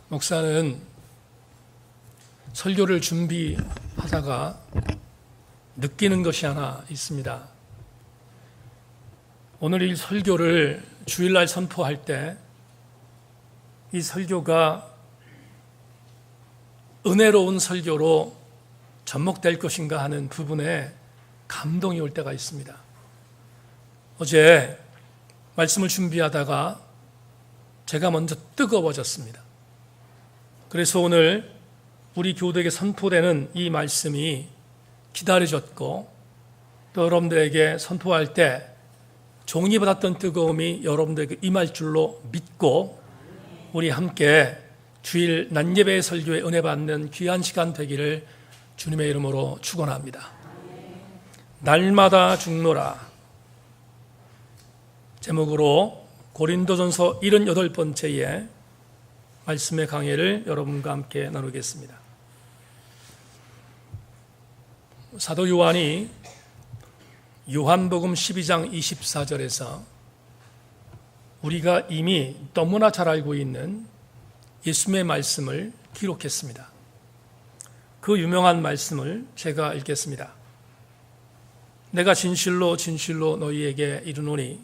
목사는 설교를 준비하다가 느끼는 것이 하나 있습니다. 오늘 이 설교를 주일날 선포할 때 이 설교가 은혜로운 설교로 접목될 것인가 하는 부분에 감동이 올 때가 있습니다. 어제 말씀을 준비하다가 제가 먼저 뜨거워졌습니다. 그래서 오늘 우리 교우들에게 선포되는 이 말씀이 기다려졌고 또 여러분들에게 선포할 때 종이 받았던 뜨거움이 여러분들에게 임할 줄로 믿고 우리 함께 주일 낮예배 설교에 은혜 받는 귀한 시간 되기를 주님의 이름으로 축원합니다. 날마다 죽노라 제목으로 고린도전서 78번째의 말씀의 강해를 여러분과 함께 나누겠습니다. 사도 요한이 요한복음 12장 24절에서 우리가 이미 너무나 잘 알고 있는 예수님의 말씀을 기록했습니다. 그 유명한 말씀을 제가 읽겠습니다. 내가 진실로 진실로 너희에게 이르노니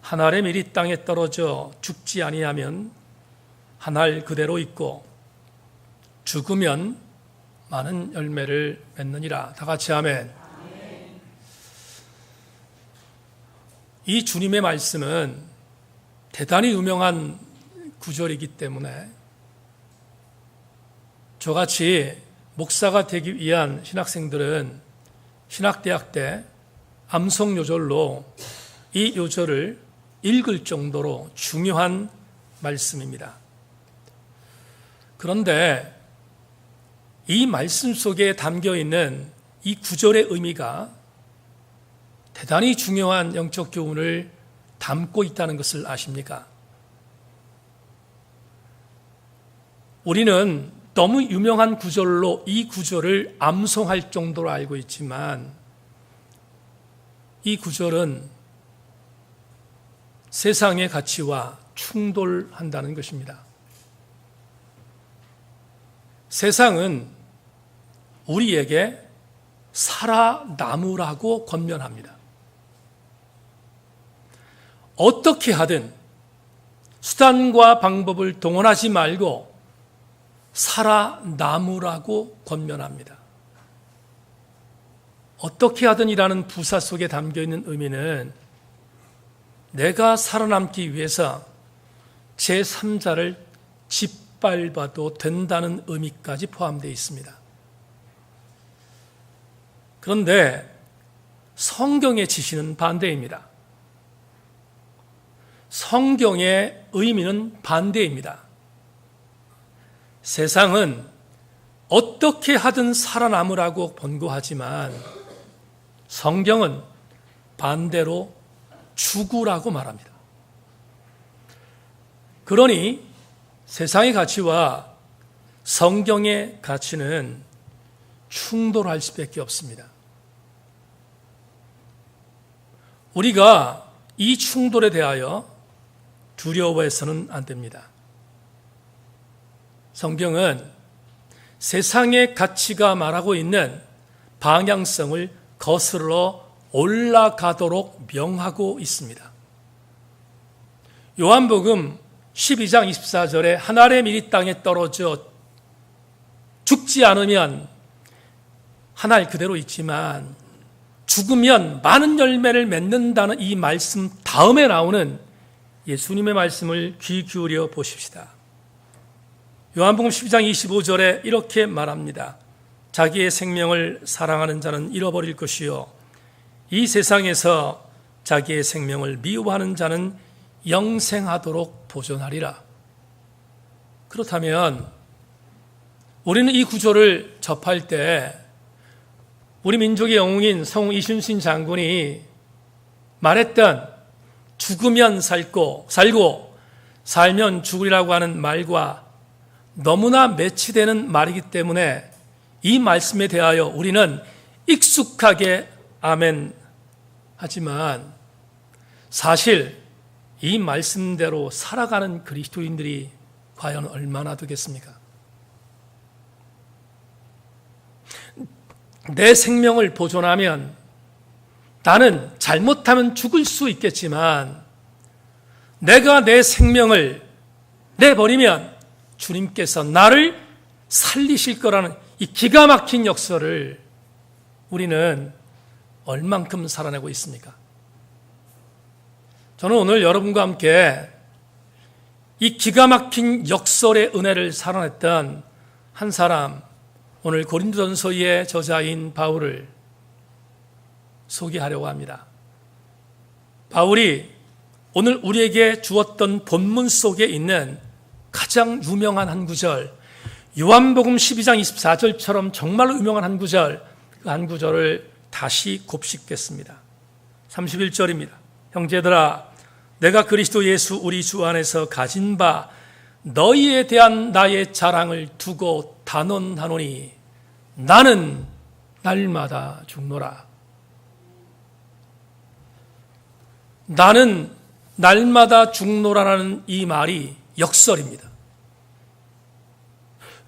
한 알의 밀이 땅에 떨어져 죽지 아니하면 한 알 그대로 있고 죽으면 많은 열매를 맺느니라. 다 같이 아멘. 이 주님의 말씀은 대단히 유명한 구절이기 때문에 저같이 목사가 되기 위한 신학생들은 신학대학 때 암송 요절로 이 요절을 읽을 정도로 중요한 말씀입니다. 그런데 이 말씀 속에 담겨 있는 이 구절의 의미가 대단히 중요한 영적 교훈을 담고 있다는 것을 아십니까? 우리는 너무 유명한 구절로 이 구절을 암송할 정도로 알고 있지만 이 구절은 세상의 가치와 충돌한다는 것입니다. 세상은 우리에게 살아남으라고 권면합니다. 어떻게 하든 수단과 방법을 동원하지 말고 살아남으라고 권면합니다. 어떻게 하든이라는 부사 속에 담겨있는 의미는 내가 살아남기 위해서 제3자를 짓밟아도 된다는 의미까지 포함되어 있습니다. 그런데 성경의 지시는 반대입니다. 성경의 의미는 반대입니다. 세상은 어떻게 하든 살아남으라고 권고하지만 성경은 반대로 죽으라고 말합니다. 그러니 세상의 가치와 성경의 가치는 충돌할 수밖에 없습니다. 우리가 이 충돌에 대하여 두려워해서는 안 됩니다. 성경은 세상의 가치가 말하고 있는 방향성을 거스러 올라가도록 명하고 있습니다. 요한복음 12장 24절에 한 알의 밀이 땅에 떨어져 죽지 않으면 한 알 그대로 있지만 죽으면 많은 열매를 맺는다는 이 말씀 다음에 나오는 예수님의 말씀을 귀 기울여 보십시다. 요한복음 12장 25절에 이렇게 말합니다. 자기의 생명을 사랑하는 자는 잃어버릴 것이요 이 세상에서 자기의 생명을 미워하는 자는 영생하도록 보존하리라. 그렇다면 우리는 이 구절을 접할 때 우리 민족의 영웅인 성우 이순신 장군이 말했던 죽으면 살고 살면 죽으리라고 하는 말과 너무나 매치되는 말이기 때문에 이 말씀에 대하여 우리는 익숙하게 아멘 하지만 사실 이 말씀대로 살아가는 그리스도인들이 과연 얼마나 되겠습니까? 내 생명을 보존하면 나는 잘못하면 죽을 수 있겠지만 내가 내 생명을 내버리면 주님께서 나를 살리실 거라는 이 기가 막힌 역설을 우리는 얼만큼 살아내고 있습니까? 저는 오늘 여러분과 함께 이 기가 막힌 역설의 은혜를 살아냈던 한 사람, 오늘 고린도전서의 저자인 바울을 소개하려고 합니다. 바울이 오늘 우리에게 주었던 본문 속에 있는 가장 유명한 한 구절, 요한복음 12장 24절처럼 정말로 유명한 한 구절, 그 한 구절을 다시 곱씹겠습니다. 31절입니다. 형제들아, 내가 그리스도 예수 우리 주 안에서 가진 바 너희에 대한 나의 자랑을 두고 단언하노니 나는 날마다 죽노라. 나는 날마다 죽노라라는 이 말이 역설입니다.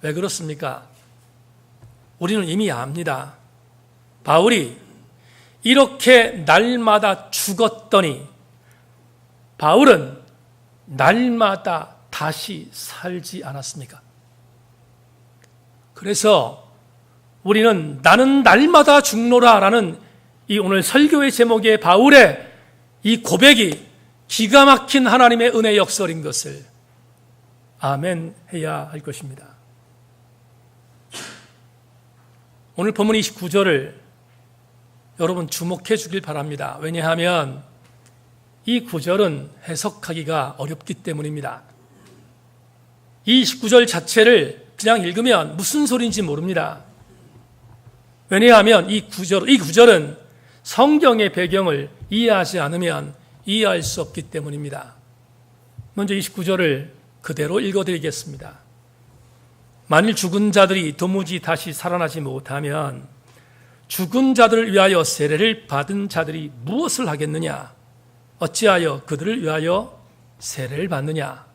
왜 그렇습니까? 우리는 이미 압니다. 바울이 이렇게 날마다 죽었더니 바울은 날마다 다시 살지 않았습니까? 그래서 우리는 나는 날마다 죽노라라는 이 오늘 설교의 제목의 바울의 이 고백이 기가 막힌 하나님의 은혜 역설인 것을 아멘 해야 할 것입니다. 오늘 본문 29절을 여러분 주목해 주길 바랍니다. 왜냐하면 이 구절은 해석하기가 어렵기 때문입니다. 이 29절 자체를 그냥 읽으면 무슨 소리인지 모릅니다. 왜냐하면 이 구절은 성경의 배경을 이해하지 않으면 이해할 수 없기 때문입니다. 먼저 29절을 그대로 읽어드리겠습니다. 만일 죽은 자들이 도무지 다시 살아나지 못하면 죽은 자들을 위하여 세례를 받은 자들이 무엇을 하겠느냐? 어찌하여 그들을 위하여 세례를 받느냐?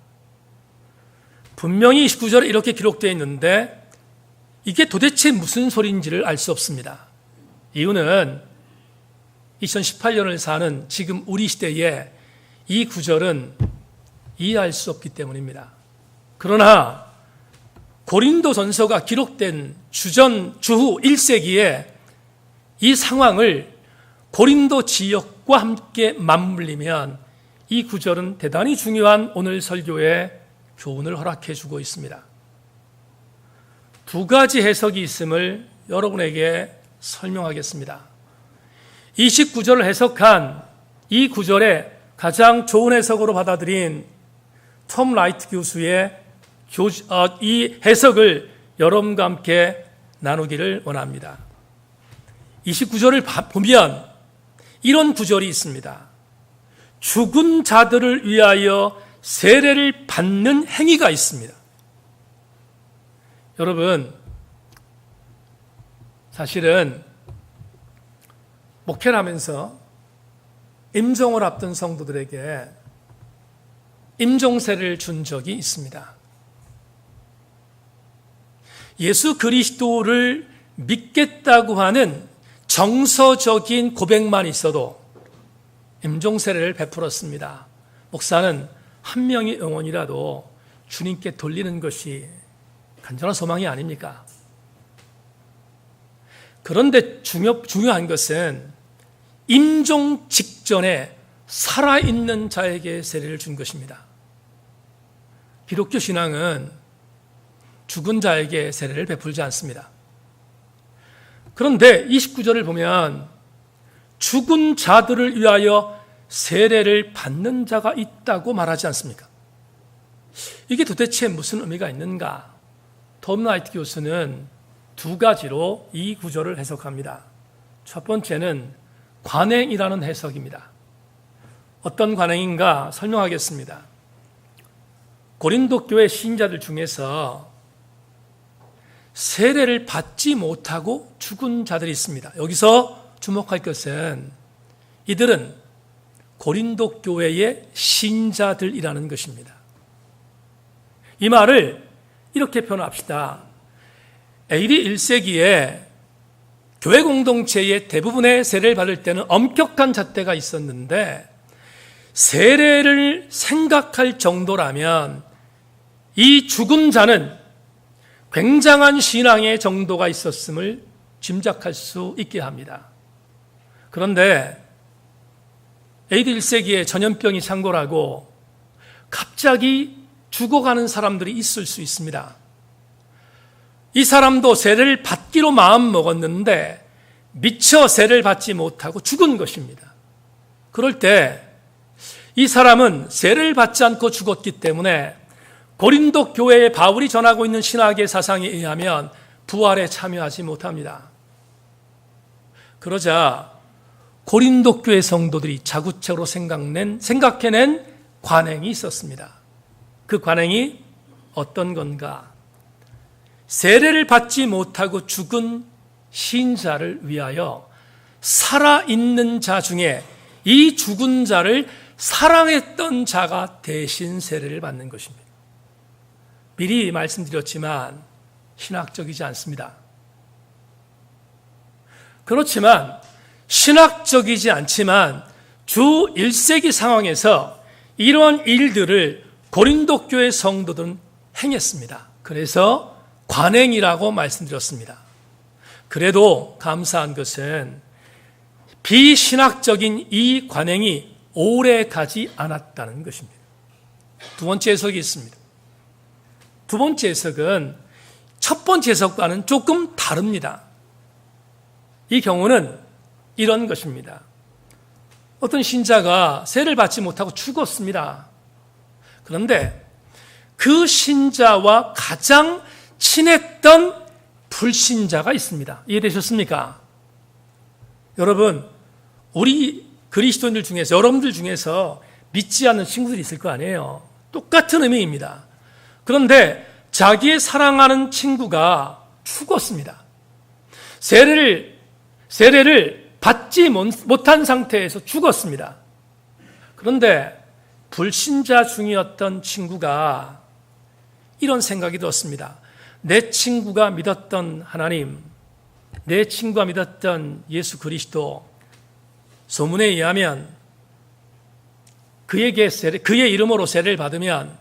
분명히 29절에 이렇게 기록되어 있는데 이게 도대체 무슨 소리인지를 알 수 없습니다. 이유는 2018년을 사는 지금 우리 시대에 이 구절은 이해할 수 없기 때문입니다. 그러나 고린도전서가 기록된 주후 1세기에 이 상황을 고린도 지역과 함께 맞물리면 이 구절은 대단히 중요한 오늘 설교의 교훈을 허락해 주고 있습니다. 두 가지 해석이 있음을 여러분에게 설명하겠습니다. 29절을 해석한 이 구절의 가장 좋은 해석으로 받아들인 톰 라이트 교수의 이 해석을 여러분과 함께 나누기를 원합니다. 29절을 보면 이런 구절이 있습니다. 죽은 자들을 위하여 세례를 받는 행위가 있습니다. 여러분, 사실은 목회를 하면서 임종을 앞둔 성도들에게 임종세례를 준 적이 있습니다. 예수 그리스도를 믿겠다고 하는 정서적인 고백만 있어도 임종세례를 베풀었습니다. 목사는 한 명의 영혼이라도 주님께 돌리는 것이 간절한 소망이 아닙니까? 그런데 중요한 것은 임종 직전에 살아있는 자에게 세례를 준 것입니다. 기독교 신앙은 죽은 자에게 세례를 베풀지 않습니다. 그런데 29절을 보면 죽은 자들을 위하여 세례를 받는 자가 있다고 말하지 않습니까? 이게 도대체 무슨 의미가 있는가? 톰 라이트 교수는 두 가지로 이 구절을 해석합니다. 첫 번째는 관행이라는 해석입니다. 어떤 관행인가 설명하겠습니다. 고린도 교회 신자들 중에서 세례를 받지 못하고 죽은 자들이 있습니다. 여기서 주목할 것은 이들은 고린도 교회의 신자들이라는 것입니다. 이 말을 이렇게 표현합시다. AD 1세기에 교회 공동체의 대부분의 세례를 받을 때는 엄격한 잣대가 있었는데 세례를 생각할 정도라면 이 죽은 자는 굉장한 신앙의 정도가 있었음을 짐작할 수 있게 합니다. 그런데 AD 1세기에 전염병이 창궐하고 갑자기 죽어가는 사람들이 있을 수 있습니다. 이 사람도 세례를 받기로 마음 먹었는데 미처 세례를 받지 못하고 죽은 것입니다. 그럴 때 이 사람은 세례를 받지 않고 죽었기 때문에 고린도 교회에 바울이 전하고 있는 신학의 사상에 의하면 부활에 참여하지 못합니다. 그러자 고린도 교회 성도들이 자구책으로 생각해낸 관행이 있었습니다. 그 관행이 어떤 건가? 세례를 받지 못하고 죽은 신자를 위하여 살아있는 자 중에 이 죽은 자를 사랑했던 자가 대신 세례를 받는 것입니다. 미리 말씀드렸지만 신학적이지 않습니다. 그렇지만 신학적이지 않지만 주 1세기 상황에서 이러한 일들을 고린도 교회 성도들은 행했습니다. 그래서 관행이라고 말씀드렸습니다. 그래도 감사한 것은 비신학적인 이 관행이 오래 가지 않았다는 것입니다. 두 번째 해석이 있습니다. 두 번째 해석은 첫 번째 해석과는 조금 다릅니다. 이 경우는 이런 것입니다. 어떤 신자가 세례를 받지 못하고 죽었습니다. 그런데 그 신자와 가장 친했던 불신자가 있습니다. 이해되셨습니까? 여러분, 우리 그리스도인들 중에서, 여러분들 중에서 믿지 않는 친구들이 있을 거 아니에요. 똑같은 의미입니다. 그런데 자기의 사랑하는 친구가 죽었습니다. 세례를 받지 못한 상태에서 죽었습니다. 그런데 불신자 중이었던 친구가 이런 생각이 들었습니다. 내 친구가 믿었던 하나님, 내 친구가 믿었던 예수 그리스도, 소문에 의하면 그의 이름으로 세례를 받으면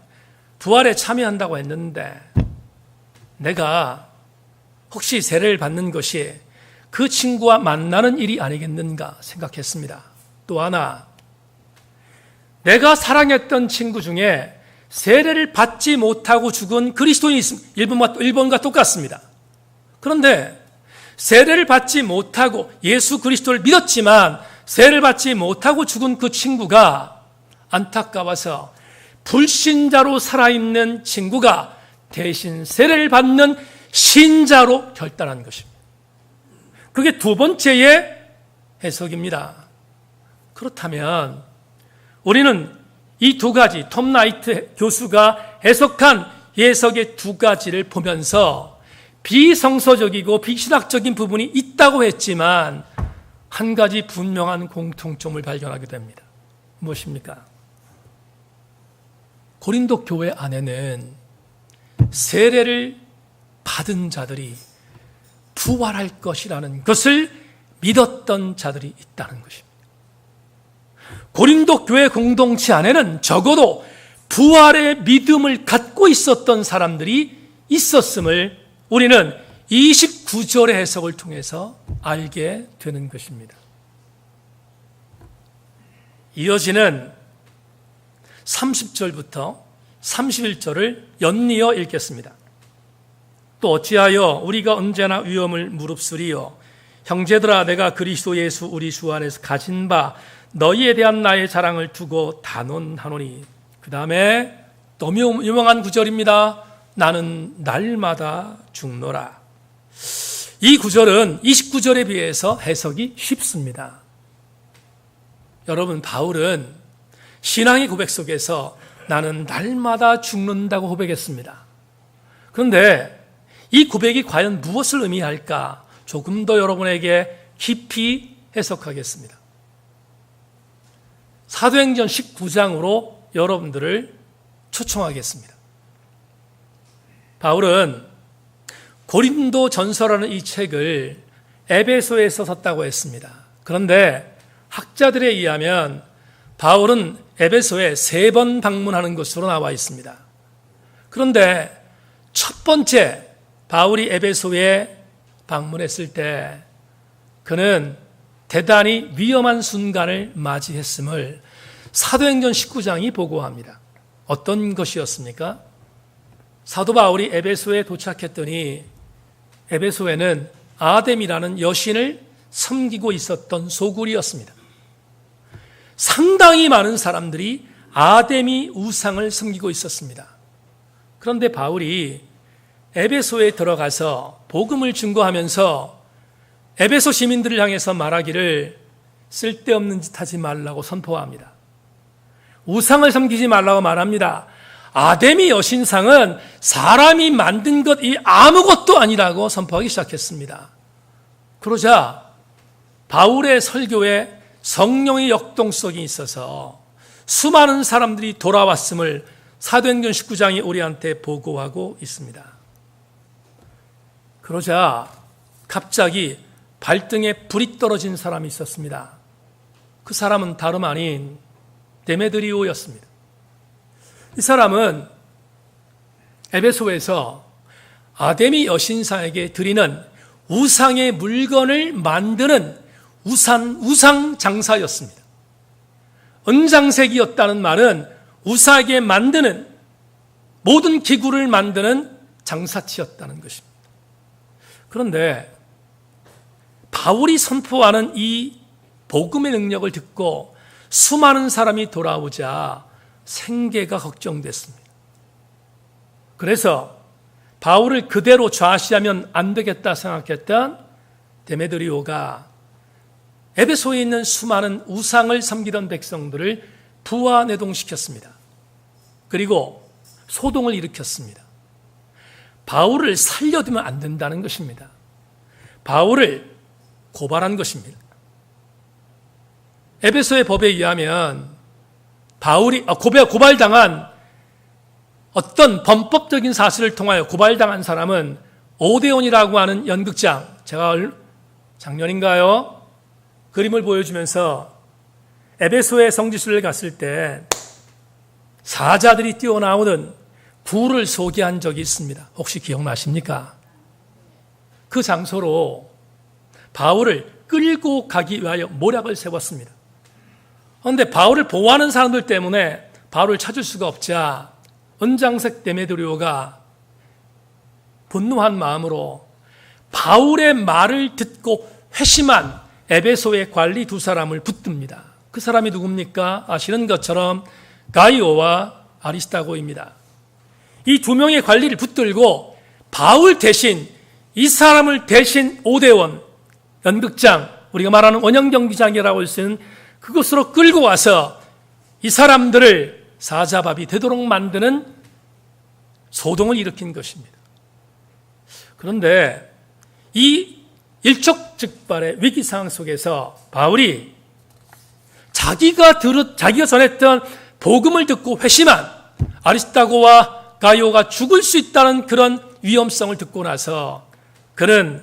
부활에 참여한다고 했는데 내가 혹시 세례를 받는 것이 그 친구와 만나는 일이 아니겠는가 생각했습니다. 또 하나, 내가 사랑했던 친구 중에 세례를 받지 못하고 죽은 그리스도인이 있습니다. 일본과 똑같습니다. 그런데 세례를 받지 못하고 예수 그리스도를 믿었지만 세례를 받지 못하고 죽은 그 친구가 안타까워서 불신자로 살아있는 친구가 대신 세례를 받는 신자로 결단한 것입니다. 그게 두 번째의 해석입니다. 그렇다면 우리는 이 두 가지, 톰 나이트 교수가 해석한 해석의 두 가지를 보면서 비성서적이고 비신학적인 부분이 있다고 했지만 한 가지 분명한 공통점을 발견하게 됩니다. 무엇입니까? 고린도 교회 안에는 세례를 받은 자들이 부활할 것이라는 것을 믿었던 자들이 있다는 것입니다. 고린도 교회 공동체 안에는 적어도 부활의 믿음을 갖고 있었던 사람들이 있었음을 우리는 29절의 해석을 통해서 알게 되는 것입니다. 이어지는 30절부터 31절을 연이어 읽겠습니다. 또 어찌하여 우리가 언제나 위험을 무릅쓰리요? 형제들아, 내가 그리스도 예수 우리 주 안에서 가진 바 너희에 대한 나의 자랑을 두고 단언하노니. 그 다음에 너무 유명한 구절입니다. 나는 날마다 죽노라. 이 구절은 29절에 비해서 해석이 쉽습니다. 여러분, 바울은 신앙의 고백 속에서 나는 날마다 죽는다고 고백했습니다. 그런데 이 고백이 과연 무엇을 의미할까? 조금 더 여러분에게 깊이 해석하겠습니다. 사도행전 19장으로 여러분들을 초청하겠습니다. 바울은 고린도 전서라는 이 책을 에베소에서 썼다고 했습니다. 그런데 학자들에 의하면 바울은 에베소에 3번 방문하는 것으로 나와 있습니다. 그런데 첫 번째 바울이 에베소에 방문했을 때 그는 대단히 위험한 순간을 맞이했음을 사도행전 19장이 보고합니다. 어떤 것이었습니까? 사도 바울이 에베소에 도착했더니 에베소에는 아뎀이라는 여신을 섬기고 있었던 소굴이었습니다. 상당히 많은 사람들이 아데미 우상을 섬기고 있었습니다. 그런데 바울이 에베소에 들어가서 복음을 증거하면서 에베소 시민들을 향해서 말하기를 쓸데없는 짓 하지 말라고 선포합니다. 우상을 섬기지 말라고 말합니다. 아데미 여신상은 사람이 만든 것이 아무것도 아니라고 선포하기 시작했습니다. 그러자 바울의 설교에 성령의 역동성이 있어서 수많은 사람들이 돌아왔음을 사도행전 19장이 우리한테 보고하고 있습니다. 그러자 갑자기 발등에 불이 떨어진 사람이 있었습니다. 그 사람은 다름 아닌 데메드리오였습니다. 이 사람은 에베소에서 아데미 여신상에게 드리는 우상의 물건을 만드는 우상 장사였습니다. 은장색이었다는 말은 우상에게 만드는 모든 기구를 만드는 장사치였다는 것입니다. 그런데 바울이 선포하는 이 복음의 능력을 듣고 수많은 사람이 돌아오자 생계가 걱정됐습니다. 그래서 바울을 그대로 좌시하면 안 되겠다 생각했던 데메드리오가 에베소에 있는 수많은 우상을 섬기던 백성들을 부하내동시켰습니다. 그리고 소동을 일으켰습니다. 바울을 살려두면 안 된다는 것입니다. 바울을 고발한 것입니다. 에베소의 법에 의하면 바울이 고발당한 어떤 범법적인 사실을 통하여 고발당한 사람은 오데온이라고 하는 연극장, 제가 작년인가요? 그림을 보여주면서 에베소의 성지순례를 갔을 때 사자들이 뛰어나오던 불을 소개한 적이 있습니다. 혹시 기억나십니까? 그 장소로 바울을 끌고 가기 위하여 모략을 세웠습니다. 그런데 바울을 보호하는 사람들 때문에 바울을 찾을 수가 없자 은장색 데메드리오가 분노한 마음으로 바울의 말을 듣고 회심한 에베소의 관리 2사람을 붙듭니다. 그 사람이 누굽니까? 아시는 것처럼 가이오와 아리스타고입니다. 이 2명의 관리를 붙들고 바울 대신 이 사람을 대신 오데온 연극장, 우리가 말하는 원형경기장이라고 할 수 있는 그곳으로 끌고 와서 이 사람들을 사자밥이 되도록 만드는 소동을 일으킨 것입니다. 그런데 이 일촉즉발의 위기 상황 속에서 바울이 자기가 전했던 복음을 듣고 회심한 아리스타고와 가이오가 죽을 수 있다는 그런 위험성을 듣고 나서 그는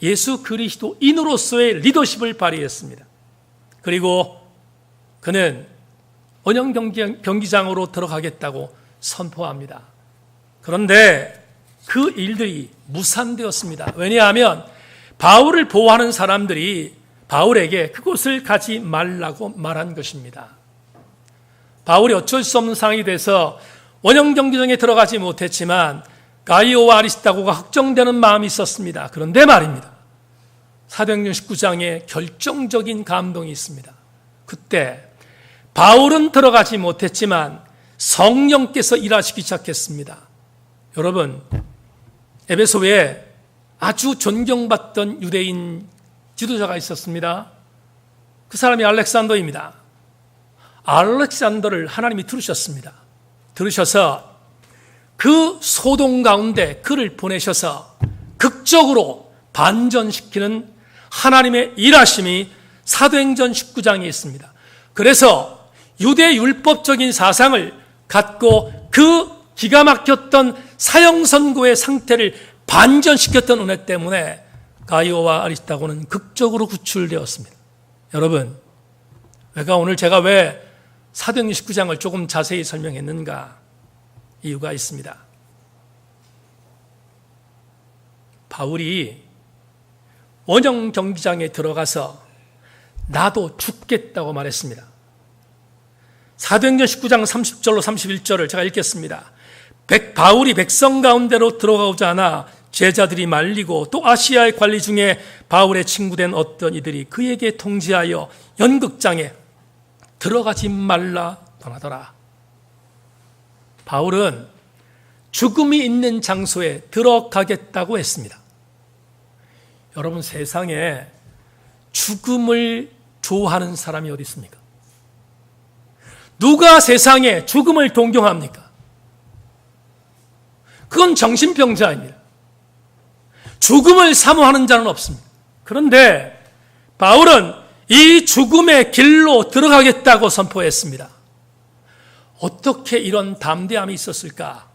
예수 그리스도인으로서의 리더십을 발휘했습니다. 그리고 그는 원형 경기장으로 들어가겠다고 선포합니다. 그런데 그 일들이 무산되었습니다. 왜냐하면 바울을 보호하는 사람들이 바울에게 그곳을 가지 말라고 말한 것입니다. 바울이 어쩔 수 없는 상황이 돼서 원형 경기장에 들어가지 못했지만 가이오와 아리스타고가 걱정되는 마음이 있었습니다. 그런데 말입니다. 사도행전 19장에 결정적인 감동이 있습니다. 그때 바울은 들어가지 못했지만 성령께서 일하시기 시작했습니다. 여러분, 에베소에 아주 존경받던 유대인 지도자가 있었습니다. 그 사람이 알렉산더입니다. 알렉산더를 하나님이 들으셨습니다. 들으셔서 그 소동 가운데 그를 보내셔서 극적으로 반전시키는 하나님의 일하심이 사도행전 19장에 있습니다. 그래서 유대 율법적인 사상을 갖고 그 기가 막혔던 사형 선고의 상태를 반전시켰던 은혜 때문에 가이오와 아리스타고는 극적으로 구출되었습니다. 여러분, 오늘 제가 왜 사도행전 19장을 조금 자세히 설명했는가? 이유가 있습니다. 바울이 원형 경기장에 들어가서 나도 죽겠다고 말했습니다. 사도행전 19장 30절로 31절을 제가 읽겠습니다. 바울이 백성 가운데로 들어가고자 하나 제자들이 말리고 또 아시아의 관리 중에 바울의 친구된 어떤 이들이 그에게 통지하여 연극장에 들어가지 말라 권하더라. 바울은 죽음이 있는 장소에 들어가겠다고 했습니다. 여러분, 세상에 죽음을 좋아하는 사람이 어디 있습니까? 누가 세상에 죽음을 동경합니까? 그건 정신병자입니다. 죽음을 사모하는 자는 없습니다. 그런데 바울은 이 죽음의 길로 들어가겠다고 선포했습니다. 어떻게 이런 담대함이 있었을까?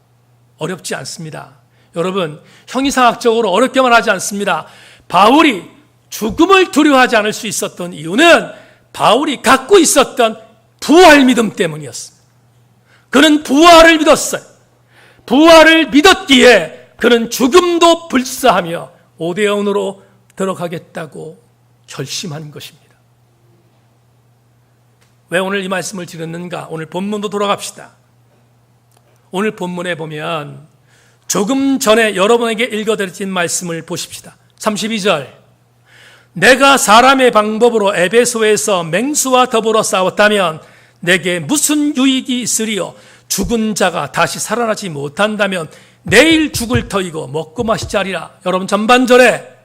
어렵지 않습니다. 여러분, 형이상학적으로 어렵게 말하지 않습니다. 바울이 죽음을 두려워하지 않을 수 있었던 이유는 바울이 갖고 있었던 부활 믿음 때문이었습니다. 그는 부활을 믿었어요. 부활을 믿었기에 그는 죽음도 불사하며 5대0으로 들어가겠다고 결심한 것입니다. 왜 오늘 이 말씀을 드렸는가? 오늘 본문도 돌아갑시다. 오늘 본문에 보면 조금 전에 여러분에게 읽어드린 말씀을 보십시다. 32절, 내가 사람의 방법으로 에베소에서 맹수와 더불어 싸웠다면 내게 무슨 유익이 있으리요? 죽은 자가 다시 살아나지 못한다면 내일 죽을 터이고 먹고 마시자리라. 여러분, 전반절에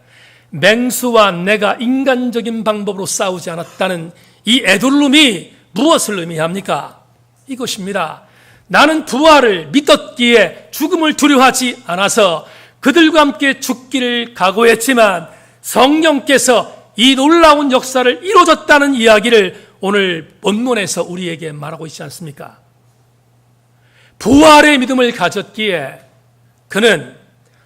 맹수와 내가 인간적인 방법으로 싸우지 않았다는 이 에둘룸이 무엇을 의미합니까? 이것입니다. 나는 부활을 믿었기에 죽음을 두려워하지 않아서 그들과 함께 죽기를 각오했지만 성령께서 이 놀라운 역사를 이루어졌다는 이야기를 오늘 본문에서 우리에게 말하고 있지 않습니까? 부활의 믿음을 가졌기에 그는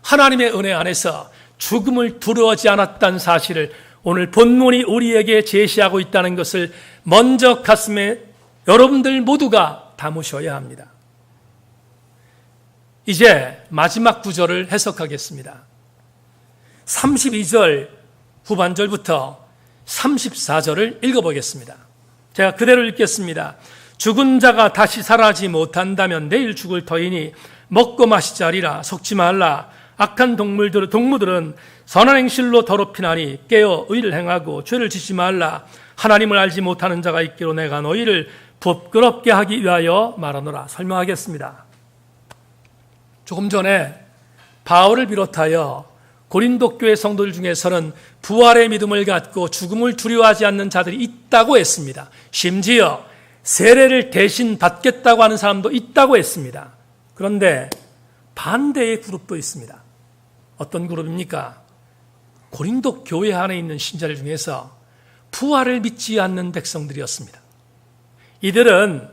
하나님의 은혜 안에서 죽음을 두려워하지 않았다는 사실을 오늘 본문이 우리에게 제시하고 있다는 것을 먼저 가슴에 여러분들 모두가 담으셔야 합니다. 이제 마지막 구절을 해석하겠습니다. 32절 후반절부터 34절을 읽어보겠습니다. 제가 그대로 읽겠습니다. 죽은 자가 다시 살아나지 못한다면 내일 죽을 터이니 먹고 마시자리라. 속지 말라. 악한 동무들은 선한 행실로 더럽히나니 깨어 의를 행하고 죄를 짓지 말라. 하나님을 알지 못하는 자가 있기로 내가 너희를 부끄럽게 하기 위하여 말하노라. 설명하겠습니다. 조금 전에 바울을 비롯하여 고린도 교회 성도들 중에서는 부활의 믿음을 갖고 죽음을 두려워하지 않는 자들이 있다고 했습니다. 심지어 세례를 대신 받겠다고 하는 사람도 있다고 했습니다. 그런데 반대의 그룹도 있습니다. 어떤 그룹입니까? 고린도 교회 안에 있는 신자들 중에서 부활을 믿지 않는 백성들이었습니다. 이들은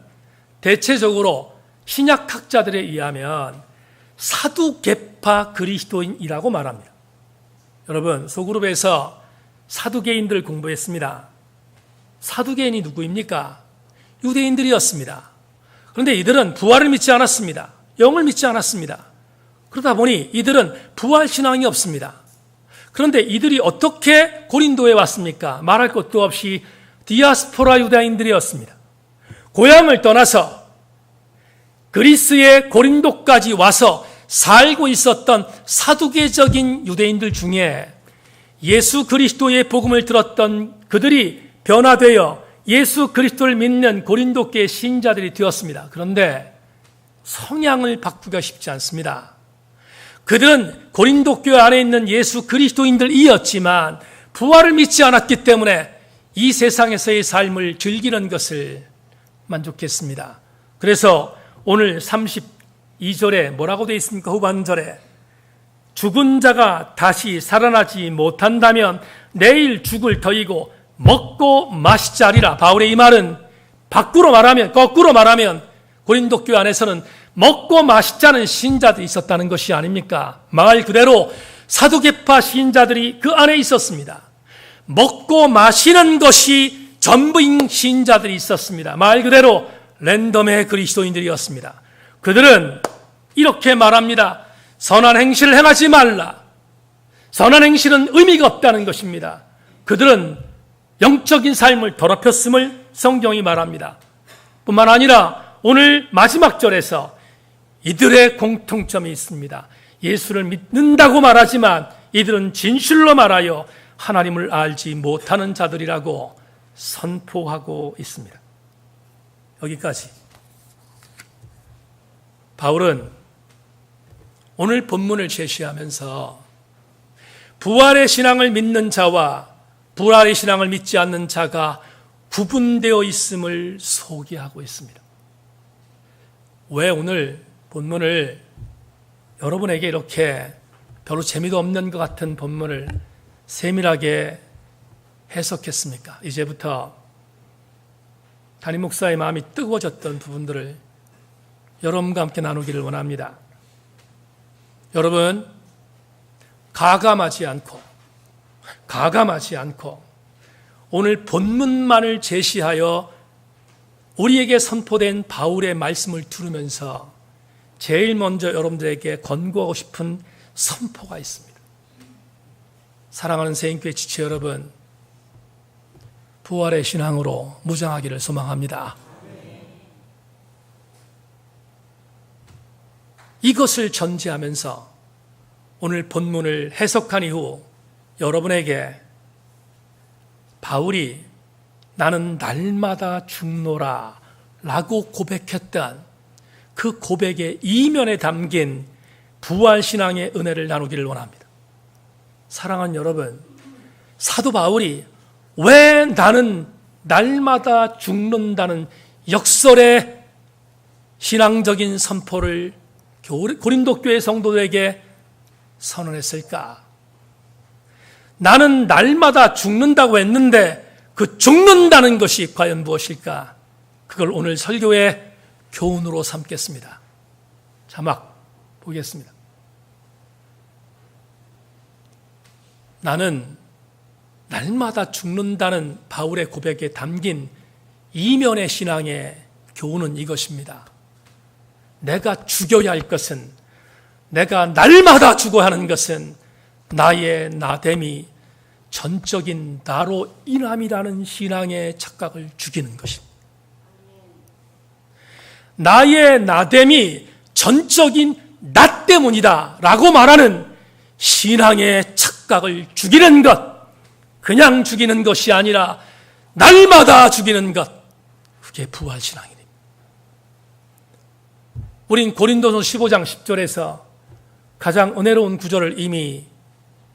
대체적으로 신약학자들에 의하면 사두개파 그리스도인이라고 말합니다. 여러분, 소그룹에서 사두개인들 공부했습니다. 사두개인이 누구입니까? 유대인들이었습니다. 그런데 이들은 부활을 믿지 않았습니다. 영을 믿지 않았습니다. 그러다 보니 이들은 부활신앙이 없습니다. 그런데 이들이 어떻게 고린도에 왔습니까? 말할 것도 없이 디아스포라 유다인들이었습니다. 고향을 떠나서 그리스의 고린도까지 와서 살고 있었던 사두개적인 유대인들 중에 예수 그리스도의 복음을 들었던 그들이 변화되어 예수 그리스도를 믿는 고린도교의 신자들이 되었습니다. 그런데 성향을 바꾸기가 쉽지 않습니다. 그들은 고린도교 안에 있는 예수 그리스도인들이었지만 부활을 믿지 않았기 때문에 이 세상에서의 삶을 즐기는 것을 만족했습니다. 그래서 오늘 32절에 뭐라고 되어 있습니까? 후반절에 죽은 자가 다시 살아나지 못한다면 내일 죽을 터이고 먹고 마시자리라. 바울의 이 말은 거꾸로 말하면 고린도 교회 안에서는 먹고 마시자는 신자들이 있었다는 것이 아닙니까? 말 그대로 사두개파 신자들이 그 안에 있었습니다. 먹고 마시는 것이 전부인 신자들이 있었습니다. 말 그대로 랜덤의 그리스도인들이었습니다. 그들은 이렇게 말합니다. 선한 행실을 행하지 말라. 선한 행실은 의미가 없다는 것입니다. 그들은 영적인 삶을 더럽혔음을 성경이 말합니다. 뿐만 아니라 오늘 마지막 절에서 이들의 공통점이 있습니다. 예수를 믿는다고 말하지만 이들은 진실로 말하여 하나님을 알지 못하는 자들이라고 선포하고 있습니다. 여기까지. 바울은 오늘 본문을 제시하면서 부활의 신앙을 믿는 자와 부활의 신앙을 믿지 않는 자가 구분되어 있음을 소개하고 있습니다. 왜 오늘 본문을 여러분에게 이렇게 별로 재미도 없는 것 같은 본문을 세밀하게 해석했습니까? 이제부터 담임 목사의 마음이 뜨거워졌던 부분들을 여러분과 함께 나누기를 원합니다. 여러분, 가감하지 않고 오늘 본문만을 제시하여 우리에게 선포된 바울의 말씀을 들으면서 제일 먼저 여러분들에게 권고하고 싶은 선포가 있습니다. 사랑하는 새인교회 지체 여러분, 부활의 신앙으로 무장하기를 소망합니다. 이것을 전제하면서 오늘 본문을 해석한 이후 여러분에게 바울이 나는 날마다 죽노라 라고 고백했던 그 고백의 이면에 담긴 부활신앙의 은혜를 나누기를 원합니다. 사랑하는 여러분, 사도 바울이 왜 나는 날마다 죽는다는 역설의 신앙적인 선포를 고린도 교회 성도들에게 선언했을까? 나는 날마다 죽는다고 했는데 그 죽는다는 것이 과연 무엇일까? 그걸 오늘 설교의 교훈으로 삼겠습니다. 자막 보겠습니다. 나는 날마다 죽는다는 바울의 고백에 담긴 이면의 신앙의 교훈은 이것입니다. 내가 죽여야 할 것은, 내가 날마다 죽어야 하는 것은 나의 나됨이 전적인 나로 인함이라는 신앙의 착각을 죽이는 것입니다. 나의 나됨이 전적인 나 때문이다 라고 말하는 신앙의 착각을 죽이는 것, 그냥 죽이는 것이 아니라 날마다 죽이는 것, 그게 부활신앙입니다. 우린 고린도서 15장 10절에서 가장 은혜로운 구절을 이미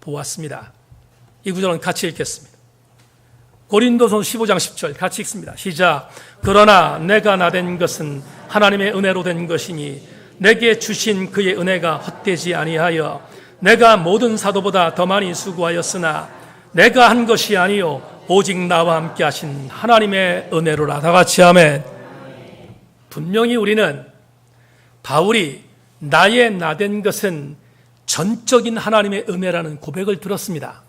보았습니다. 이 구절은 같이 읽겠습니다. 고린도서 15장 10절 같이 읽습니다. 시작. 그러나 내가 나된 것은 하나님의 은혜로 된 것이니 내게 주신 그의 은혜가 헛되지 아니하여 내가 모든 사도보다 더 많이 수고하였으나 내가 한 것이 아니요 오직 나와 함께 하신 하나님의 은혜로라. 다 같이 아멘. 분명히 우리는 바울이 나의 나된 것은 전적인 하나님의 은혜라는 고백을 들었습니다.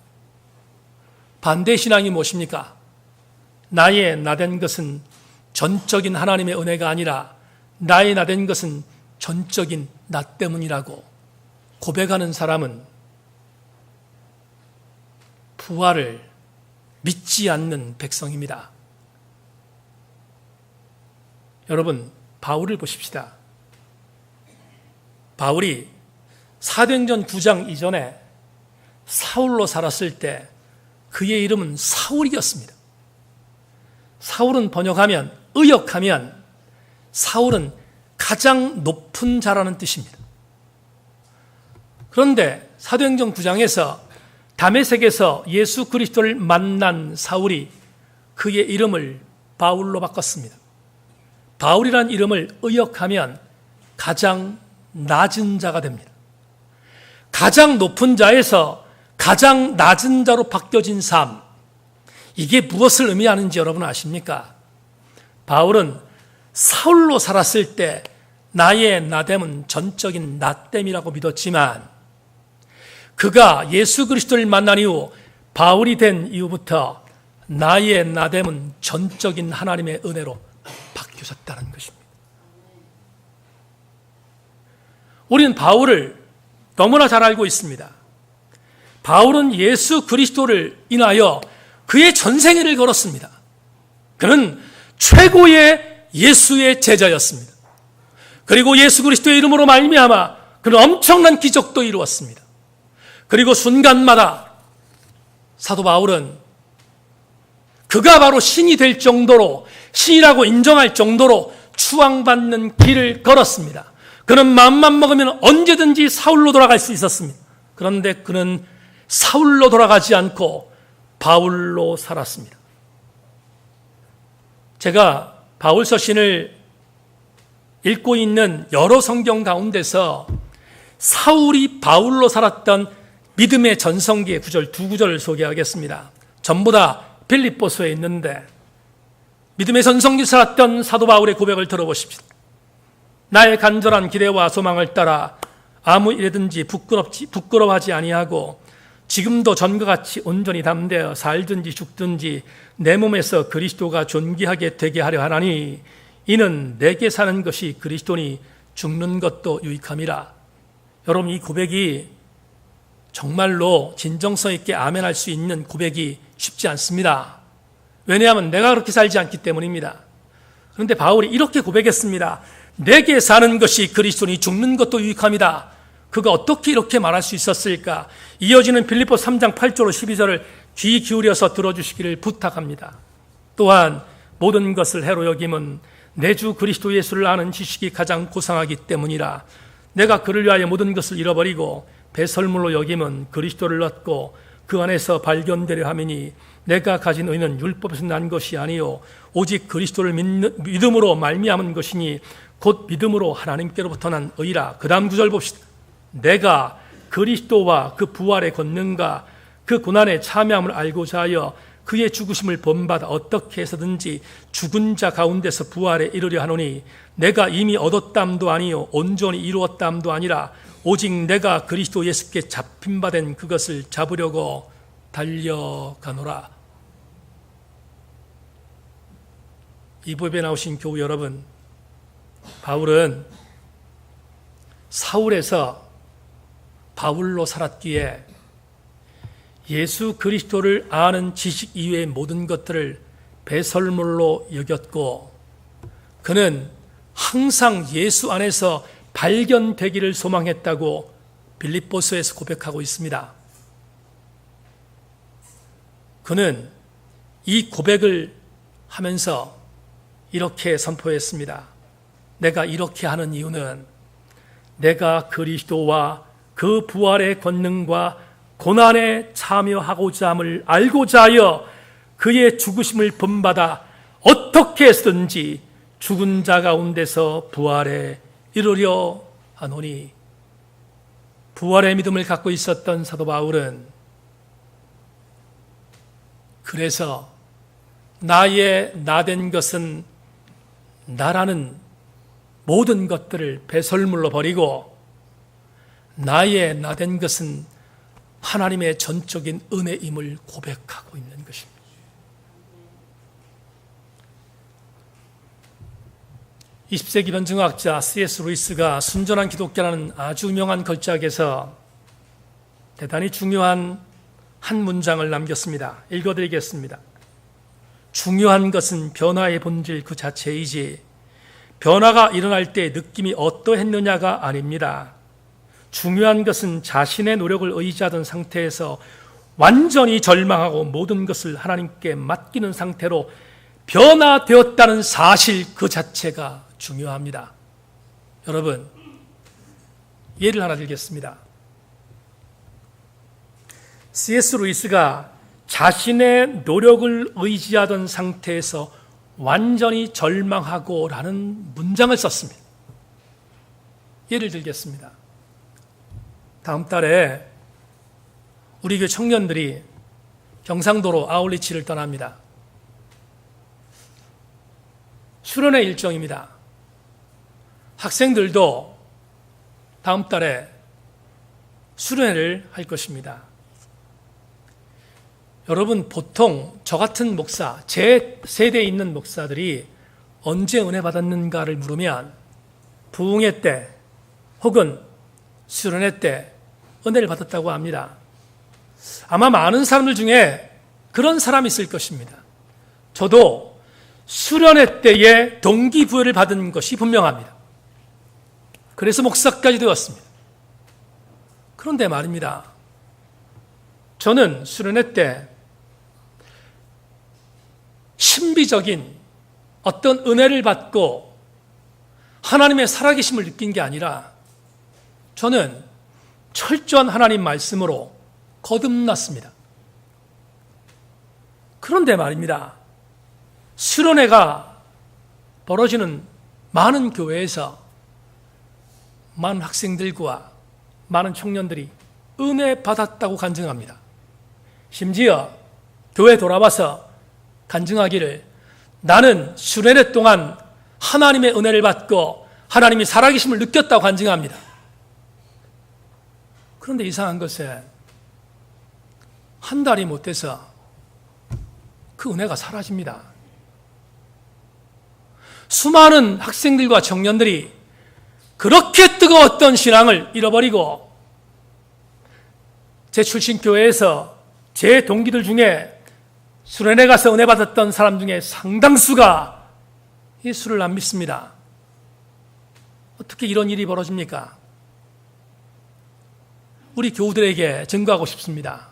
반대 신앙이 무엇입니까? 나의 나된 것은 전적인 하나님의 은혜가 아니라 나의 나된 것은 전적인 나 때문이라고 고백하는 사람은 부활을 믿지 않는 백성입니다. 여러분, 바울을 보십시다. 바울이 사도행전 9장 이전에 사울로 살았을 때 그의 이름은 사울이었습니다. 사울은 번역하면, 의역하면 사울은 가장 높은 자라는 뜻입니다. 그런데 사도행전 9장에서 다메섹에서 예수 그리스도를 만난 사울이 그의 이름을 바울로 바꿨습니다. 바울이라는 이름을 의역하면 가장 낮은 자가 됩니다. 가장 높은 자에서 가장 낮은 자로 바뀌어진 삶, 이게 무엇을 의미하는지 여러분 아십니까? 바울은 사울로 살았을 때 나의 나됨은 전적인 나됨이라고 믿었지만 그가 예수 그리스도를 만난 이후 바울이 된 이후부터 나의 나됨은 전적인 하나님의 은혜로 바뀌어졌다는 것입니다. 우리는 바울을 너무나 잘 알고 있습니다. 바울은 예수 그리스도를 인하여 그의 전생애를 걸었습니다. 그는 최고의 예수의 제자였습니다. 그리고 예수 그리스도의 이름으로 말미암아 그는 엄청난 기적도 이루었습니다. 그리고 순간마다 사도 바울은 그가 바로 신이 될 정도로, 신이라고 인정할 정도로 추앙받는 길을 걸었습니다. 그는 마음만 먹으면 언제든지 사울로 돌아갈 수 있었습니다. 그런데 그는 사울로 돌아가지 않고 바울로 살았습니다. 제가 바울 서신을 읽고 있는 여러 성경 가운데서 사울이 바울로 살았던 믿음의 전성기의 구절, 두 구절을 소개하겠습니다. 전부 다 빌립보서에 있는데 믿음의 전성기 살았던 사도 바울의 고백을 들어보십시오. 나의 간절한 기대와 소망을 따라 아무 일에든지 부끄러워하지 아니하고 지금도 전과 같이 온전히 담대어 살든지 죽든지 내 몸에서 그리스도가 존귀하게 되게 하려 하나니 이는 내게 사는 것이 그리스도니 죽는 것도 유익함이라. 여러분, 이 고백이 정말로 진정성 있게 아멘할 수 있는 고백이 쉽지 않습니다. 왜냐하면 내가 그렇게 살지 않기 때문입니다. 그런데 바울이 이렇게 고백했습니다. 내게 사는 것이 그리스도니 죽는 것도 유익함이다. 그가 어떻게 이렇게 말할 수 있었을까? 이어지는 빌립보 3장 8절로 12절을 귀 기울여서 들어주시기를 부탁합니다. 또한 모든 것을 해로 여김은 내 주 그리스도 예수를 아는 지식이 가장 고상하기 때문이라. 내가 그를 위하여 모든 것을 잃어버리고 배설물로 여김은 그리스도를 얻고 그 안에서 발견되려 함이니 내가 가진 의는 율법에서 난 것이 아니요 오직 그리스도를 믿음으로 말미암은 것이니 곧 믿음으로 하나님께로부터 난 의라. 그 다음 구절 봅시다. 내가 그리스도와 그 부활의 권능과 그 고난에 참여함을 알고자 하여 그의 죽으심을 본받아 어떻게 해서든지 죽은 자 가운데서 부활에 이르려 하노니 내가 이미 얻었담도 아니요 온전히 이루었담도 아니라 오직 내가 그리스도 예수께 잡힌 바 된 그것을 잡으려고 달려가노라. 이 부에 나오신 교우 여러분, 바울은 사울에서 바울로 살았기에 예수 그리스도를 아는 지식 이외의 모든 것들을 배설물로 여겼고 그는 항상 예수 안에서 발견되기를 소망했다고 빌립보서에서 고백하고 있습니다. 그는 이 고백을 하면서 이렇게 선포했습니다. 내가 이렇게 하는 이유는 내가 그리스도와 그 부활의 권능과 고난에 참여하고자 함을 알고자 하여 그의 죽으심을 본받아 어떻게 해서든지 죽은 자 가운데서 부활에 이르려 하노니. 부활의 믿음을 갖고 있었던 사도 바울은 그래서 나의 나된 것은 나라는 모든 것들을 배설물로 버리고 나의 나된 것은 하나님의 전적인 은혜임을 고백하고 있는 것입니다. (20세기) 변증학자 C.S. 루이스가 순전한 기독교라는 아주 유명한 걸작에서 대단히 중요한 한 문장을 남겼습니다. 읽어드리겠습니다. 중요한 것은 변화의 본질 그 자체이지 변화가 일어날 때 느낌이 어떠했느냐가 아닙니다. 중요한 것은 자신의 노력을 의지하던 상태에서 완전히 절망하고 모든 것을 하나님께 맡기는 상태로 변화되었다는 사실 그 자체가 중요합니다. 여러분, 예를 하나 들겠습니다. C.S. 루이스가 자신의 노력을 의지하던 상태에서 완전히 절망하고 라는 문장을 썼습니다. 예를 들겠습니다. 다음 달에 우리 교회 청년들이 경상도로 아울리치를 떠납니다. 수련회 일정입니다. 학생들도 다음 달에 수련회를 할 것입니다. 여러분, 보통 저 같은 목사, 제 세대에 있는 목사들이 언제 은혜 받았는가를 물으면 부흥회 때 혹은 수련회 때 은혜를 받았다고 합니다. 아마 많은 사람들 중에 그런 사람이 있을 것입니다. 저도 수련회 때에 동기부여를 받은 것이 분명합니다. 그래서 목사까지 되었습니다. 그런데 말입니다. 저는 수련회 때 신비적인 어떤 은혜를 받고 하나님의 살아계심을 느낀 게 아니라 저는 철저한 하나님 말씀으로 거듭났습니다. 그런데 말입니다. 수련회가 벌어지는 많은 교회에서 많은 학생들과 많은 청년들이 은혜 받았다고 간증합니다. 심지어 교회 돌아와서 간증하기를 나는 수련회 동안 하나님의 은혜를 받고 하나님이 살아계심을 느꼈다고 간증합니다. 그런데 이상한 것은 한 달이 못 돼서 그 은혜가 사라집니다. 수많은 학생들과 청년들이 그렇게 뜨거웠던 신앙을 잃어버리고 제 출신 교회에서 제 동기들 중에 수련회 가서 은혜 받았던 사람 중에 상당수가 예수를 안 믿습니다. 어떻게 이런 일이 벌어집니까? 우리 교우들에게 증거하고 싶습니다.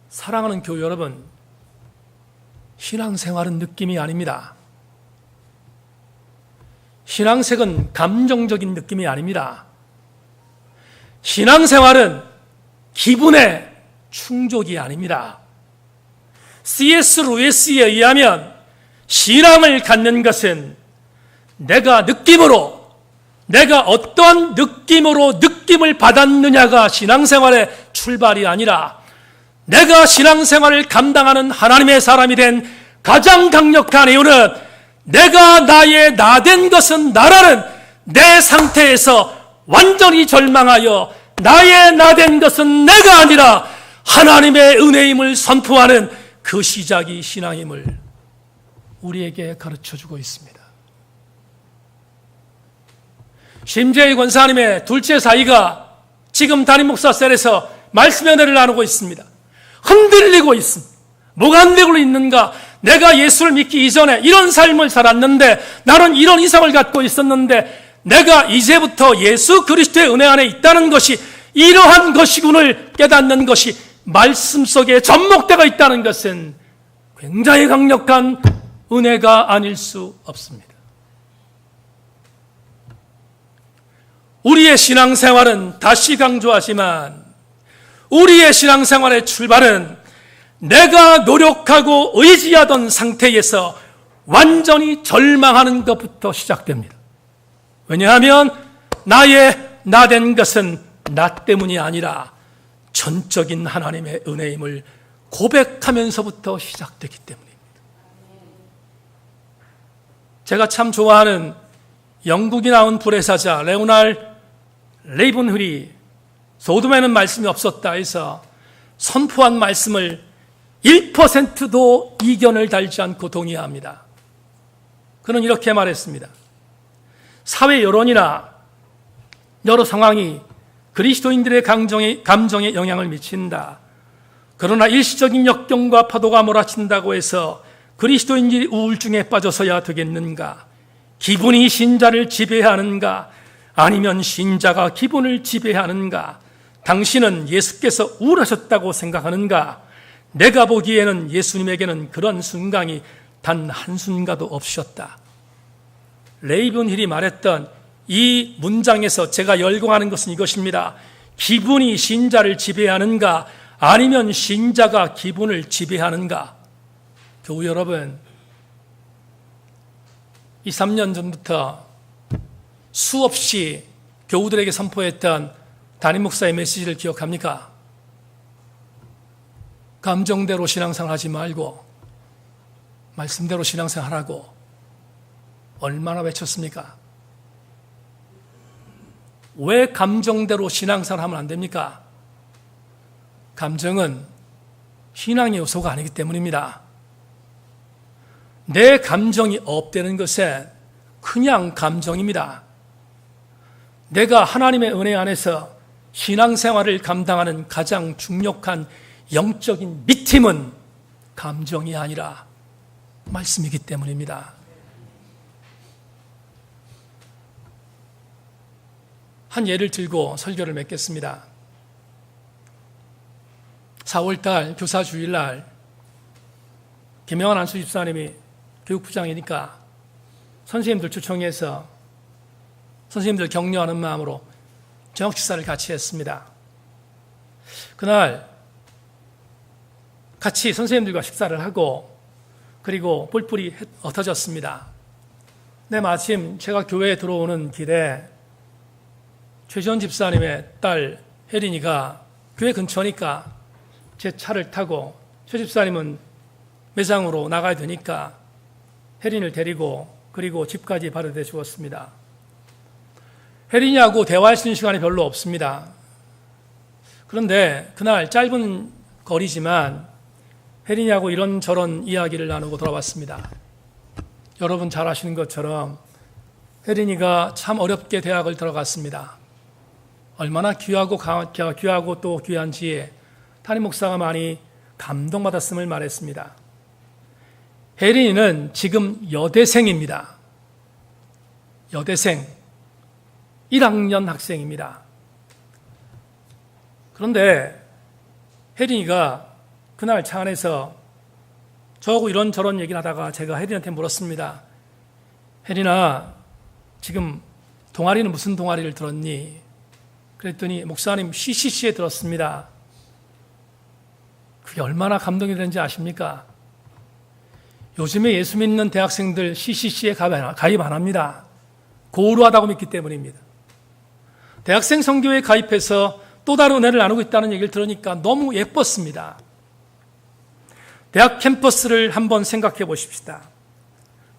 사랑하는 교우 여러분, 신앙생활은 느낌이 아닙니다. 신앙생활은 감정적인 느낌이 아닙니다. 신앙생활은 기분의 충족이 아닙니다. C.S. 루이스에 의하면 신앙을 갖는 것은 내가 어떠한 느낌으로 느낌을 받았느냐가 신앙생활의 출발이 아니라 내가 신앙생활을 감당하는 하나님의 사람이 된 가장 강력한 이유는 내가 나의 나된 것은 나라는 내 상태에서 완전히 절망하여 나의 나된 것은 내가 아니라 하나님의 은혜임을 선포하는 그 시작이 신앙임을 우리에게 가르쳐주고 있습니다. 심재희 권사님의 둘째 사이가 지금 담임 목사 셀에서 말씀의 은혜를 나누고 있습니다. 흔들리고 있습니다. 뭐가 흔들리고 있는가? 내가 예수를 믿기 이전에 이런 삶을 살았는데 나는 이런 이상을 갖고 있었는데 내가 이제부터 예수 그리스도의 은혜 안에 있다는 것이 이러한 것이군을 깨닫는 것이 말씀 속에 접목되어 있다는 것은 굉장히 강력한 은혜가 아닐 수 없습니다. 우리의 신앙생활은 다시 강조하지만 우리의 신앙생활의 출발은 내가 노력하고 의지하던 상태에서 완전히 절망하는 것부터 시작됩니다. 왜냐하면 나의 나된 것은 나 때문이 아니라 전적인 하나님의 은혜임을 고백하면서부터 시작되기 때문입니다. 제가 참 좋아하는 영국이 나온 불의사자 레오날 레이븐훌이 소돔에는 말씀이 없었다 해서 선포한 말씀을 1%도 이견을 달지 않고 동의합니다. 그는 이렇게 말했습니다. 사회 여론이나 여러 상황이 그리스도인들의 감정에 영향을 미친다. 그러나 일시적인 역경과 파도가 몰아친다고 해서 그리스도인들이 우울증에 빠져서야 되겠는가? 기분이 신자를 지배하는가? 아니면 신자가 기분을 지배하는가? 당신은 예수께서 우울하셨다고 생각하는가? 내가 보기에는 예수님에게는 그런 순간이 단 한순간도 없으셨다. 레이븐힐이 말했던 이 문장에서 제가 열공하는 것은 이것입니다. 기분이 신자를 지배하는가? 아니면 신자가 기분을 지배하는가? 교우 여러분, 2, 3년 전부터 수없이 교우들에게 선포했던 담임 목사의 메시지를 기억합니까? 감정대로 신앙생활 하지 말고 말씀대로 신앙생활 하라고 얼마나 외쳤습니까? 왜 감정대로 신앙생활을 하면 안 됩니까? 감정은 신앙의 요소가 아니기 때문입니다. 내 감정이 업되는 것은 그냥 감정입니다. 내가 하나님의 은혜 안에서 신앙생활을 감당하는 가장 중요한 영적인 밑힘은 감정이 아니라 말씀이기 때문입니다. 한 예를 들고 설교를 맺겠습니다. 4월달 교사주일날 김영환 안수 집사님이 교육부장이니까 선생님들 초청해서 선생님들 격려하는 마음으로 저녁 식사를 같이 했습니다. 그날 같이 선생님들과 식사를 하고 그리고 뿔뿔이 흩어졌습니다. 근데 마침 제가 교회에 들어오는 길에 최지원 집사님의 딸 혜린이가 교회 근처니까 제 차를 타고 최 집사님은 매장으로 나가야 되니까 혜린을 데리고 그리고 집까지 바래다 주었습니다. 혜린이하고 대화할 수 있는 시간이 별로 없습니다. 그런데 그날 짧은 거리지만 혜린이하고 이런저런 이야기를 나누고 돌아왔습니다. 여러분 잘 아시는 것처럼 혜린이가 참 어렵게 대학을 들어갔습니다. 얼마나 귀하고 또 귀한지 담임 목사가 많이 감동받았음을 말했습니다. 혜린이는 지금 여대생입니다. 여대생 1학년 학생입니다. 그런데 혜린이가 그날 차 안에서 저하고 이런저런 얘기를 하다가 제가 혜린이한테 물었습니다. 혜린아, 지금 동아리는 무슨 동아리를 들었니? 그랬더니 목사님 CCC에 들었습니다. 그게 얼마나 감동이 되는지 아십니까? 요즘에 예수 믿는 대학생들 CCC에 가입 안 합니다. 고루하다고 믿기 때문입니다. 대학생 선교회에 가입해서 또 다른 은혜를 나누고 있다는 얘기를 들으니까 너무 예뻤습니다. 대학 캠퍼스를 한번 생각해 보십시다.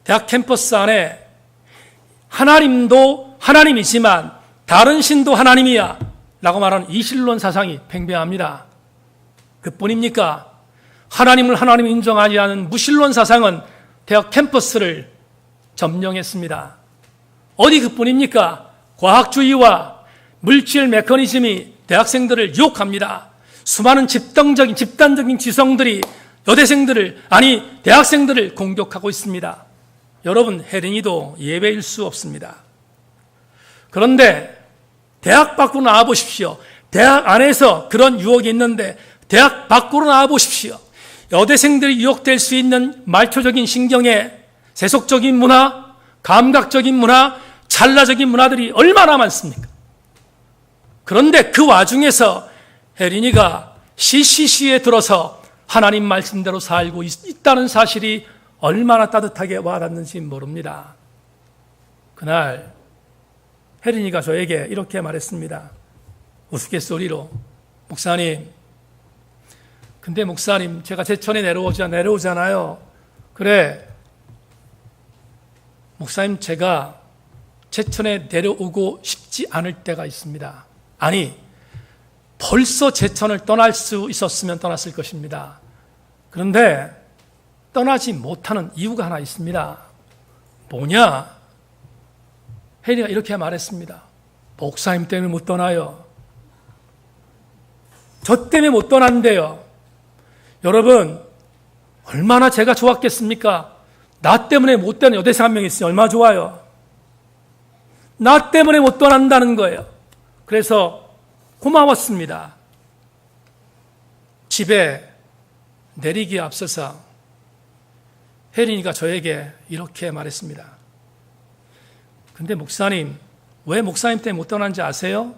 대학 캠퍼스 안에 하나님도 하나님이지만 다른 신도 하나님이야 라고 말하는 이신론 사상이 팽배합니다. 그뿐입니까? 하나님을 하나님 인정하지 않은 무신론 사상은 대학 캠퍼스를 점령했습니다. 어디 그뿐입니까? 과학주의와 물질 메커니즘이 대학생들을 유혹합니다. 수많은 집단적인 지성들이 여대생들을, 아니 대학생들을 공격하고 있습니다. 여러분, 혜린이도 예외일 수 없습니다. 그런데 대학 밖으로 나와 보십시오. 대학 안에서 그런 유혹이 있는데 대학 밖으로 나와 보십시오. 여대생들이 유혹될 수 있는 말초적인 신경에 세속적인 문화, 감각적인 문화, 찰나적인 문화들이 얼마나 많습니까? 그런데 그 와중에서 혜린이가 CCC에 들어서 하나님 말씀대로 살고 있다는 사실이 얼마나 따뜻하게 와닿는지 모릅니다. 그날 혜린이가 저에게 이렇게 말했습니다. 우스갯소리로, 목사님, 근데 목사님, 제가 제천에 내려오잖아요. 그래, 목사님, 제가 제천에 내려오고 싶지 않을 때가 있습니다. 아니, 벌써 제천을 떠날 수 있었으면 떠났을 것입니다. 그런데 떠나지 못하는 이유가 하나 있습니다. 뭐냐? 혜리가 이렇게 말했습니다. 목사님 때문에 못 떠나요. 저 때문에 못 떠난대요. 여러분, 얼마나 제가 좋았겠습니까? 나 때문에 못 떠난 여대생 한 명 있으니 얼마나 좋아요. 나 때문에 못 떠난다는 거예요. 그래서 고마웠습니다. 집에 내리기에 앞서서 혜린이가 저에게 이렇게 말했습니다. 근데 목사님, 왜 목사님 때문에 못 떠난지 아세요?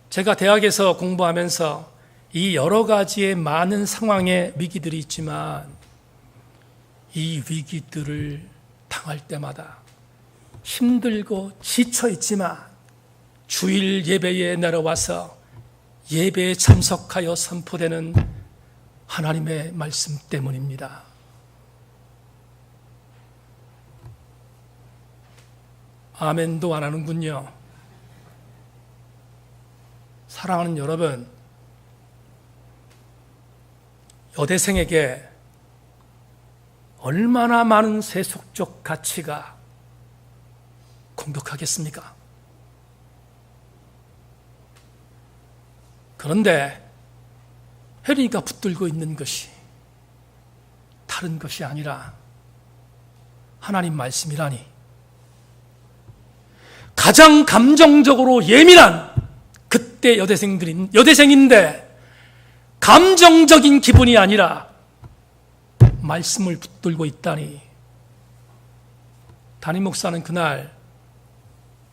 제가 대학에서 공부하면서 이 여러 가지의 많은 상황의 위기들이 있지만 이 위기들을 당할 때마다 힘들고 지쳐 있지만 주일 예배에 내려와서 예배에 참석하여 선포되는 하나님의 말씀 때문입니다. 아멘도 안 하는군요. 사랑하는 여러분, 여대생에게 얼마나 많은 세속적 가치가 공격하겠습니까? 그런데 혜린이가 붙들고 있는 것이 다른 것이 아니라 하나님 말씀이라니, 가장 감정적으로 예민한 그때 여대생인데 감정적인 기분이 아니라 말씀을 붙들고 있다니. 담임 목사는 그날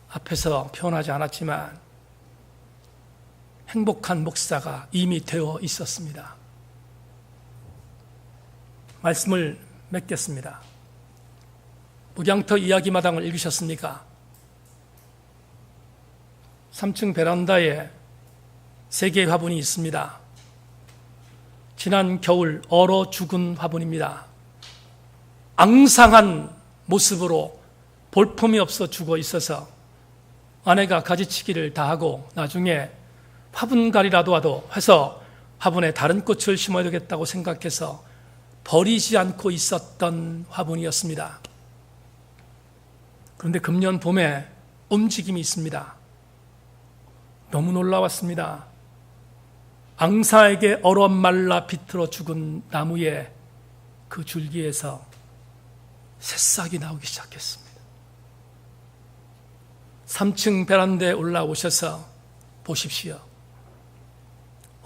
앞에서 표현하지 않았지만 행복한 목사가 이미 되어 있었습니다. 말씀을 맺겠습니다. 목양터 이야기마당을 읽으셨습니까? 3층 베란다에 3개의 화분이 있습니다. 지난 겨울 얼어 죽은 화분입니다. 앙상한 모습으로 볼품이 없어 죽어 있어서 아내가 가지치기를 다 하고 나중에 화분갈이라도 해서 화분에 다른 꽃을 심어야 되겠다고 생각해서 버리지 않고 있었던 화분이었습니다. 그런데 금년 봄에 움직임이 있습니다. 너무 놀라웠습니다. 앙사에게 얼어 말라 비틀어 죽은 나무의 그 줄기에서 새싹이 나오기 시작했습니다. 3층 베란다에 올라오셔서 보십시오.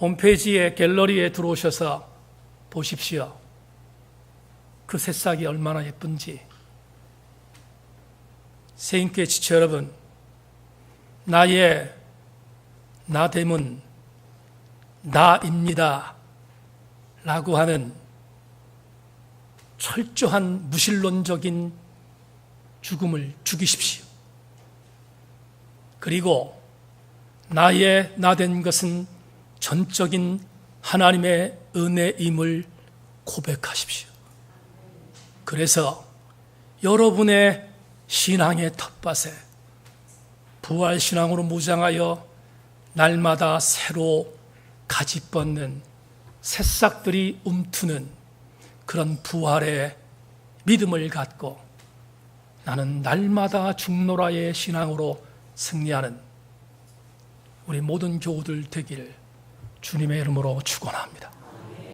홈페이지에 갤러리에 들어오셔서 보십시오. 그 새싹이 얼마나 예쁜지. 세인교회 지체 여러분, 나의 나됨은 나입니다 라고 하는 철저한 무신론적인 죽음을 죽이십시오. 그리고 나의 나된 것은 전적인 하나님의 은혜임을 고백하십시오. 그래서 여러분의 신앙의 텃밭에 부활신앙으로 무장하여 날마다 새로 가지 뻗는 새싹들이 움트는 그런 부활의 믿음을 갖고 나는 날마다 죽노라의 신앙으로 승리하는 우리 모든 교우들 되기를 주님의 이름으로 축원합니다.